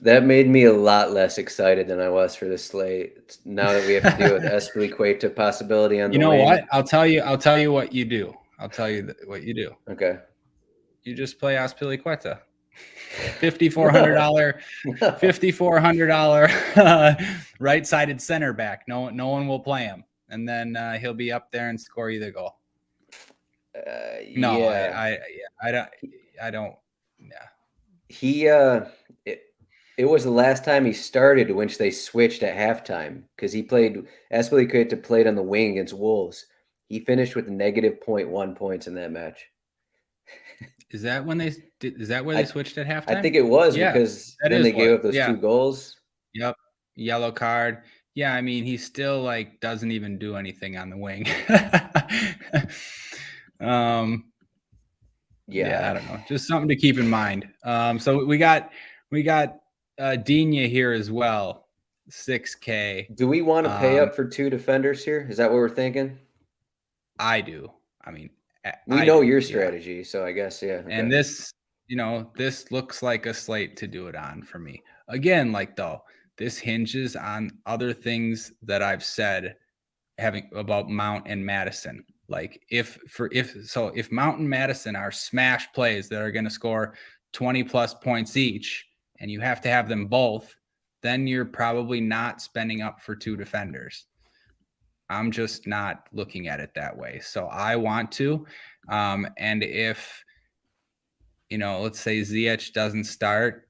That made me a lot less excited than I was for the slate. Now that we have to deal with Azpilicueta possibility on the wing. What? I'll tell you what you do. I'll tell you what you do. Okay. You just play Azpilicueta. $5,400 right-sided center back. No one will play him, and then he'll be up there and score you the goal. No, yeah. I don't. Yeah. He it was the last time he started, which they switched at halftime because Azpilicueta played on the wing against Wolves. He finished with negative 0.1 points in that match. Is that when they switched at halftime? I think it was because then they gave up those 2 goals. Yep. Yellow card. Yeah, I mean, he still doesn't even do anything on the wing. Yeah, I don't know. Just something to keep in mind. So we got Digne here as well, 6K. Do we want to pay up for 2 defenders here? Is that what we're thinking? I do. I mean, we know your strategy, so I guess yeah. Okay. And this, this looks like a slate to do it on for me. Again, though, this hinges on other things that I've said about Mount and Maddison. If Mount and Maddison are smash plays that are going to score 20 plus points each, and you have to have them both, then you're probably not spending up for 2 defenders. I'm just not looking at it that way. So I want to, and if, let's say Ziyech doesn't start,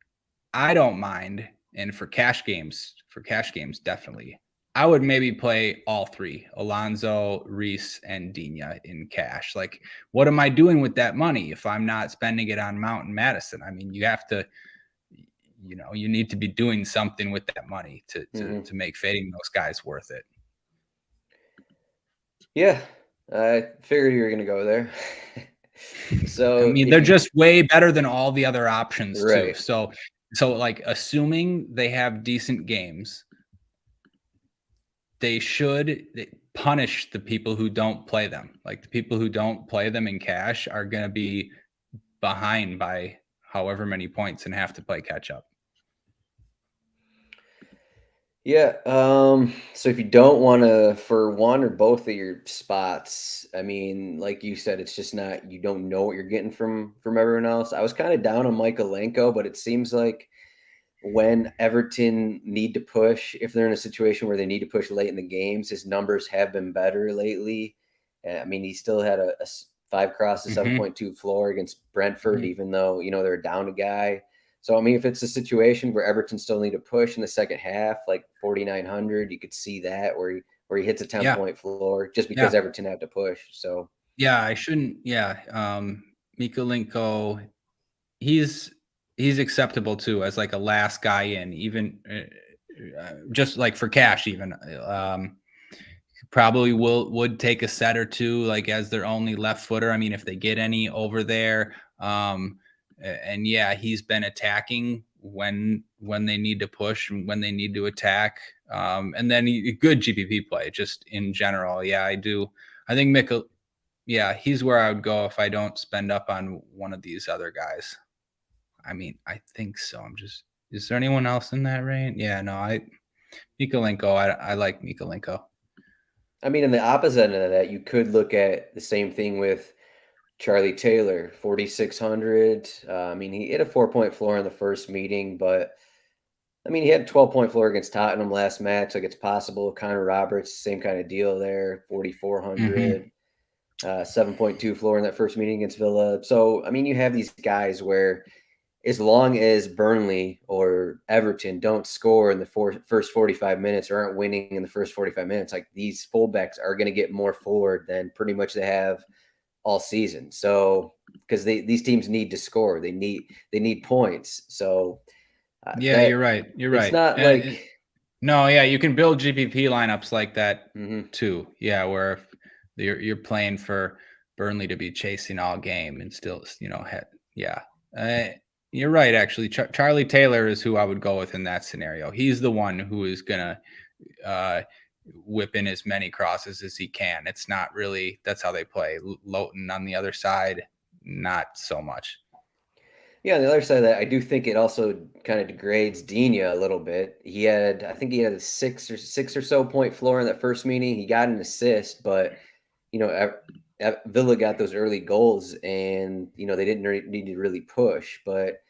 I don't mind. And for cash games, definitely, I would maybe play all 3, Alonso, Reece, and Digne in cash. What am I doing with that money if I'm not spending it on Mount and Maddison? I mean, you have to, you need to be doing something with that money to make fading those guys worth it. Yeah, I figured you were going to go there. So I mean, they're just way better than all the other options right. too. So assuming they have decent games, they should punish the people who don't play them. The people who don't play them in cash are going to be behind by however many points and have to play catch up. Yeah. So if you don't want to, for one or both of your spots, I mean, like you said, it's just not, you don't know what you're getting from everyone else. I was kind of down on Michaelenko, but it seems like when Everton need to push, if they're in a situation where they need to push late in the games, his numbers have been better lately. I mean, he still had a 5 cross to 7.2 floor against Brentford, even though, they're down a guy. So, I mean, if it's a situation where Everton still need to push in the second half, like 4,900, you could see that where he hits a 10-point floor just because Everton have to push. So, I shouldn't. Mikolenko, he's acceptable too as like a last guy in, even just like for cash, even. Probably would take a set or two, like as their only left footer. I mean, if they get any over there. And he's been attacking when they need to push and when they need to attack. And then good GPP play just in general. Yeah, I do. I think Mikkel, he's where I would go if I don't spend up on one of these other guys. I mean, I think so. Is there anyone else in that range? Yeah, no, Mikolenko, I like Mikolenko. I mean, in the opposite end of that, you could look at the same thing with Charlie Taylor, 4,600. I mean, he hit a 4-point floor in the first meeting, but I mean, he had a 12-point floor against Tottenham last match. Like, it's possible. Connor Roberts, same kind of deal there, 4,400. 7.2 floor in that first meeting against Villa. So, I mean, you have these guys where as long as Burnley or Everton don't score in the first 45 minutes or aren't winning in the first 45 minutes, like these fullbacks are going to get more forward than pretty much they have all season. So because these teams need to score, they need points. So you're right. It's not like you can build GPP lineups like that too. Yeah, where if you're playing for Burnley to be chasing all game and still, you're right. Actually, Charlie Taylor is who I would go with in that scenario. He's the one who is gonna whip in as many crosses as he can. It's not really, that's how they play. Lowton on the other side, not so much. Yeah, on the other side of that, I do think it also kind of degrades Digne a little bit. I think he had a six or so point floor in that first meeting. He got an assist, but Villa got those early goals, and they didn't need to really push. But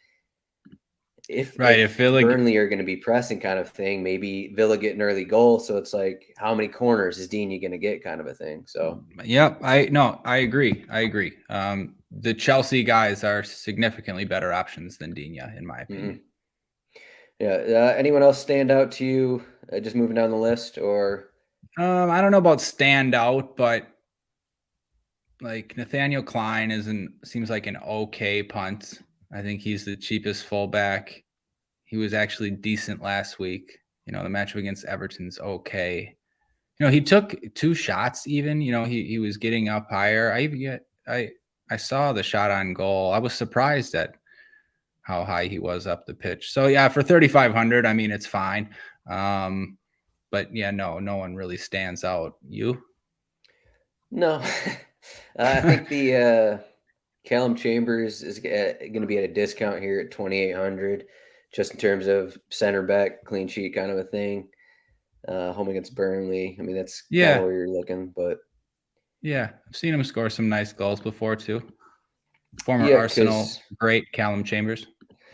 if Villa, Burnley are going to be pressing kind of thing, maybe Villa get an early goal, so it's like how many corners is Digne going to get kind of a thing. So I agree. The Chelsea guys are significantly better options than Digne, in my opinion. Yeah. Anyone else stand out to you? Just moving down the list, or I don't know about stand out, but like Nathaniel Klein seems like an okay punt. I think he's the cheapest fullback. He was actually decent last week. The matchup against Everton's okay. He took 2 shots even. He was getting up higher. I saw the shot on goal. I was surprised at how high he was up the pitch. So yeah, for 3,500, I mean, it's fine. But yeah, no one really stands out. You? No. I think the Callum Chambers is going to be at a discount here at 2,800, just in terms of center back, clean sheet kind of a thing. Home against Burnley. I mean, that's kind of where you're looking, but yeah, I've seen him score some nice goals before too. Former Arsenal great Callum Chambers.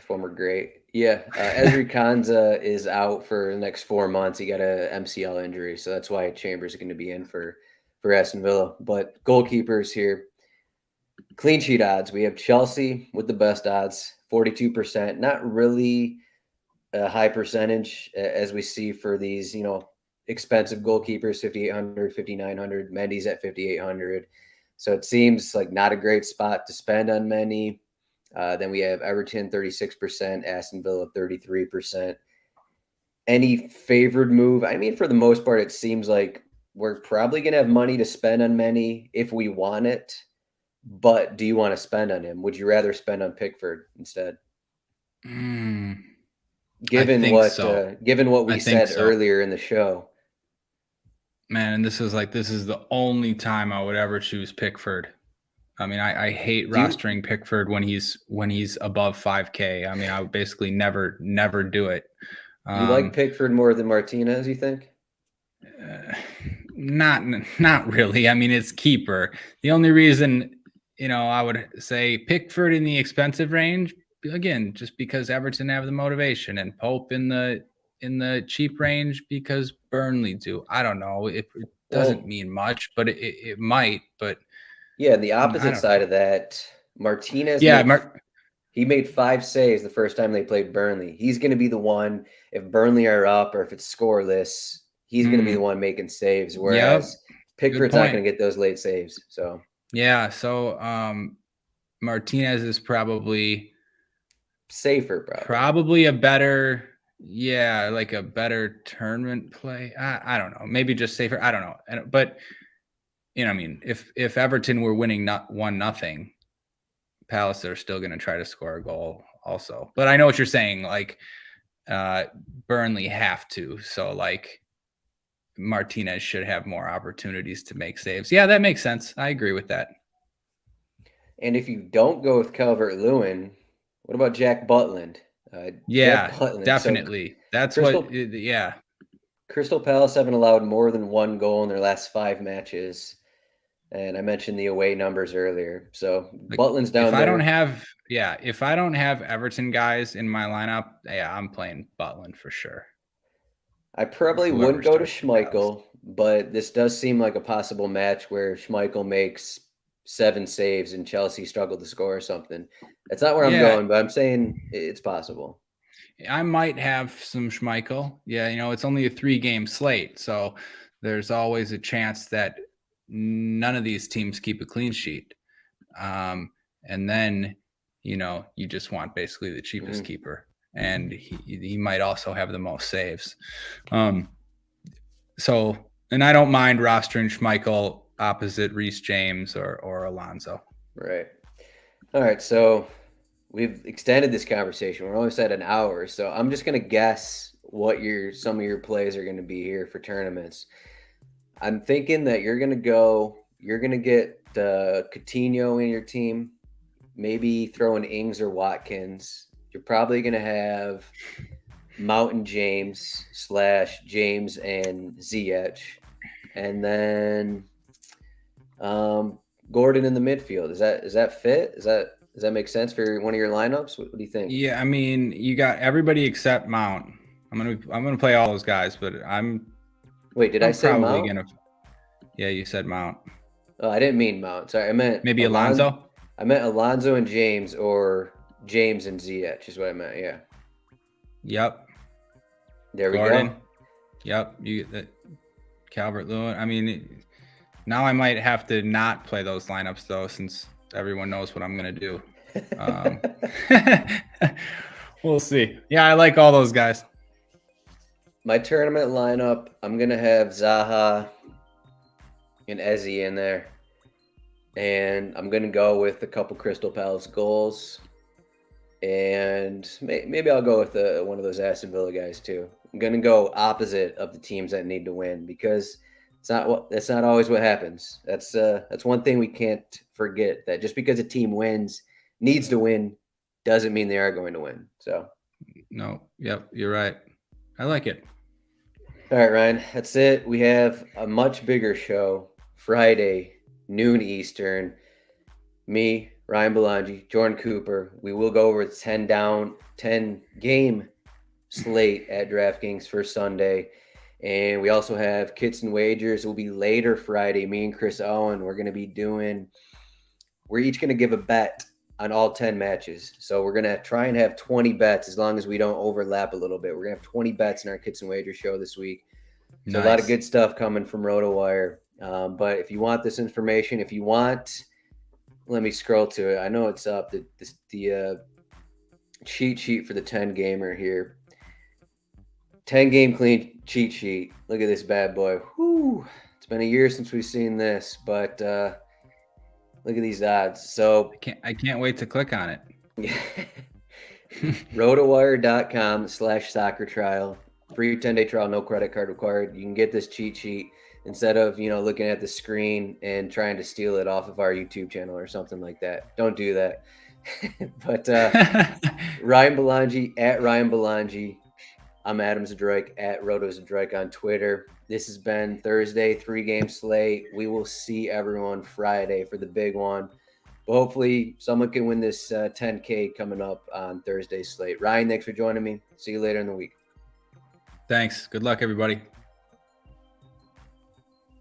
Former great. Yeah. Ezri Konsa is out for the next 4 months. He got a MCL injury, so that's why Chambers is going to be in for Aston Villa. But goalkeepers here, clean sheet odds. We have Chelsea with the best odds, 42%. Not really a high percentage as we see for these, expensive goalkeepers, 5,800, 5,900. Mendy's at 5,800. So it seems like not a great spot to spend on many. Then we have Everton, 36%, Aston Villa, 33%. Any favored move? I mean, for the most part, it seems like we're probably going to have money to spend on many if we want it. But do you want to spend on him? Would you rather spend on Pickford instead? Given what we said earlier in the show. Man, and this is the only time I would ever choose Pickford. I mean, I hate rostering Pickford when he's above 5K. I mean, I would basically never do it. You like Pickford more than Martinez, you think? Not really. I mean, it's keeper. The only reason, I would say Pickford in the expensive range, again, just because Everton have the motivation, and Pope in the cheap range because Burnley do. I don't know. It doesn't mean much, but it might. But yeah, the I opposite don't side know. of that, Martinez Yeah, he made 5 saves the first time they played Burnley. He's going to be the one, if Burnley are up or if it's scoreless, he's going to be the one making saves, Yep. whereas Good Pickford's not point. going to get those late saves. So Yeah, so Martinez is probably safer, a better, like a better tournament play. I don't know, maybe just safer. I don't know, but I mean, if Everton were winning not 1-0, Palace are still going to try to score a goal also. But I know what you're saying. Like Burnley have to, so like Martinez should have more opportunities to make saves. Yeah, that makes sense. I agree with that. And if you don't go with Calvert-Lewin, what about Jack Butland? Yeah, Jack Butland. definitely. So That's Crystal, yeah. Crystal Palace haven't allowed more than 1 goal in their last 5 matches. And I mentioned the away numbers earlier. So Like Butland's if down I don't there. have Everton guys in my lineup, yeah, I'm playing Butland for sure. I probably Whoever wouldn't go to starts for Palace. Schmeichel, but this does seem like a possible match where Schmeichel makes 7 saves and Chelsea struggle to score or something. That's not where I'm Yeah, going, but I'm saying it's possible. I might have some Schmeichel. Yeah, it's only a 3-game slate, so there's always a chance that none of these teams keep a clean sheet. And then, you just want basically the cheapest keeper, and he might also have the most saves. So, and I don't mind rostering Schmeichel opposite Reece James or Alonso. Right. All right. So we've extended this conversation. We're almost at an hour. So I'm just going to guess what some of your plays are going to be here for tournaments. I'm thinking that you're going to get Coutinho in your team, maybe throw in Ings or Watkins. You're probably going to have Mountain James / James and Ziyech, and then Gordon in the midfield. Is that fit? Does that make sense for one of your lineups? What do you think? Yeah, I mean, you got everybody except Mount. I'm gonna play all those guys, but Wait, did I say probably Mount? gonna. Yeah, you said Mount. Oh, I didn't mean Mount. Sorry, I meant Maybe Alonso. I meant Alonso and James, or James and Ziyech is what I meant. Yeah. Yep. There we Gordon. go. Yep. You get that. Calvert-Lewin. I mean, now I might have to not play those lineups though, since everyone knows what I'm gonna do. We'll see. Yeah, I like all those guys. My tournament lineup, I'm gonna have Zaha and Ezzy in there, and I'm gonna go with a couple Crystal Palace goals, and maybe I'll go with one of those Aston Villa guys too. I'm gonna go opposite of the teams that need to win, because that's not always what happens. That's one thing we can't forget, that just because a team needs to win, doesn't mean they are going to win. So no, yep, you're right. I like it. All right, Ryan, that's it. We have a much bigger show Friday, noon Eastern. Me, Ryan Belongia, Jordan Cooper. We will go over the 10 game slate at DraftKings for Sunday. And we also have kits and wagers. It will be later Friday. Me and Chris Owen, we're each going to give a bet on all 10 matches. So we're going to try and have 20 bets, as long as we don't overlap a little bit. We're going to have 20 bets in our kits and wagers show this week. So nice. A lot of good stuff coming from RotoWire. But if you want this information, let me scroll to it. I know it's up. The cheat sheet for the 10 gamer here. 10 game clean cheat sheet. Look at this bad boy. Whew. It's been a year since we've seen this, but look at these odds. So I can't wait to click on it. RotoWire.com/soccer trial free 10-day trial, no credit card required. You can get this cheat sheet instead of, looking at the screen and trying to steal it off of our YouTube channel or something like that. Don't do that. But Ryan Belongia at Ryan Belongia. I'm Adam Zdroik at Roto Zdroik on Twitter. This has been Thursday, 3-game slate. We will see everyone Friday for the big one. But hopefully someone can win this 10K coming up on Thursday's slate. Ryan, thanks for joining me. See you later in the week. Thanks. Good luck, everybody.